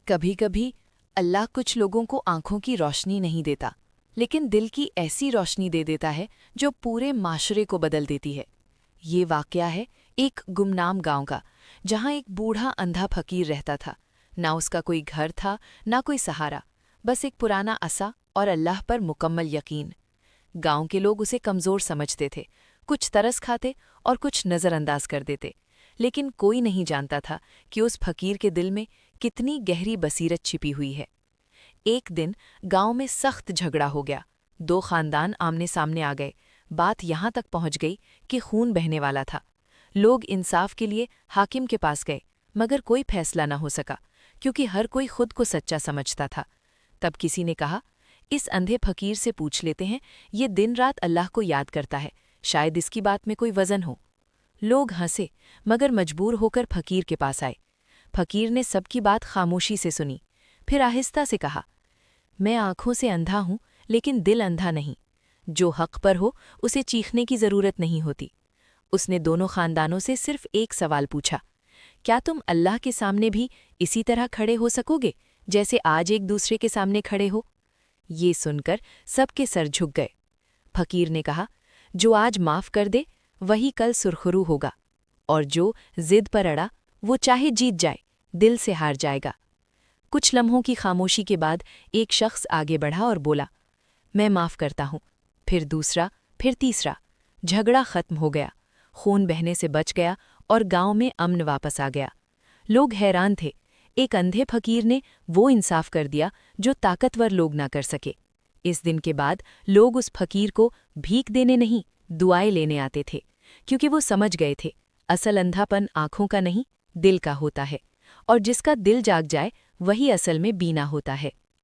کبھی کبھی اللہ کچھ لوگوں کو آنکھوں کی روشنی نہیں دیتا، لیکن دل کی ایسی روشنی دے دیتا ہے جو پورے معاشرے کو بدل دیتی ہے۔ یہ واقعہ ہے ایک گمنام گاؤں کا، جہاں ایک بوڑھا اندھا فقیر رہتا تھا۔ نہ اس کا کوئی گھر تھا، نہ کوئی سہارا، بس ایک پرانا عصا اور اللہ پر مکمل یقین۔ گاؤں کے لوگ اسے کمزور سمجھتے تھے، کچھ ترس کھاتے اور کچھ نظر انداز کر دیتے، لیکن کوئی نہیں جانتا تھا کہ اس فقیر کے دل میں کتنی گہری بصیرت چھپی ہوئی ہے۔ ایک دن گاؤں میں سخت جھگڑا ہو گیا، دو خاندان آمنے سامنے آ گئے۔ بات یہاں تک پہنچ گئی کہ خون بہنے والا تھا۔ لوگ انصاف کے لیے حاکم کے پاس گئے، مگر کوئی فیصلہ نہ ہو سکا، کیونکہ ہر کوئی خود کو سچا سمجھتا تھا۔ تب کسی نے کہا، اس اندھے فقیر سے پوچھ لیتے ہیں، یہ دن رات اللہ کو یاد کرتا ہے، شاید اس کی بات میں کوئی وزن ہو۔ لوگ ہنسے، مگر مجبور ہو کر فقیر کے پاس آئے۔ فقیر نے سب کی بات خاموشی سے سنی، پھر آہستہ سے کہا، میں آنکھوں سے اندھا ہوں، لیکن دل اندھا نہیں۔ جو حق پر ہو اسے چیخنے کی ضرورت نہیں ہوتی۔ اس نے دونوں خاندانوں سے صرف ایک سوال پوچھا، کیا تم اللہ کے سامنے بھی اسی طرح کھڑے ہو سکو گے جیسے آج ایک دوسرے کے سامنے کھڑے ہو؟ یہ سن کر سب کے سر جھک گئے۔ فقیر نے کہا، جو آج معاف کر دے وہی کل سرخرو ہوگا، اور جو ضد پر اڑا وہ چاہے جیت جائے دل سے ہار جائے گا۔ کچھ لمحوں کی خاموشی کے بعد ایک شخص آگے بڑھا اور بولا، میں معاف کرتا ہوں۔ پھر دوسرا، پھر تیسرا۔ جھگڑا ختم ہو گیا، خون بہنے سے بچ گیا اور گاؤں میں امن واپس آ گیا۔ لوگ حیران تھے، ایک اندھے فقیر نے وہ انصاف کر دیا جو طاقتور لوگ نہ کر سکے۔ اس دن کے بعد لوگ اس فقیر کو بھیک دینے نہیں، دعائیں لینے آتے تھے، کیونکہ وہ سمجھ گئے تھے اصل اندھا پن آنکھوں کا نہیں، دل کا ہوتا ہے، اور جس کا دل جاگ جائے وہی اصل میں بینا ہوتا ہے۔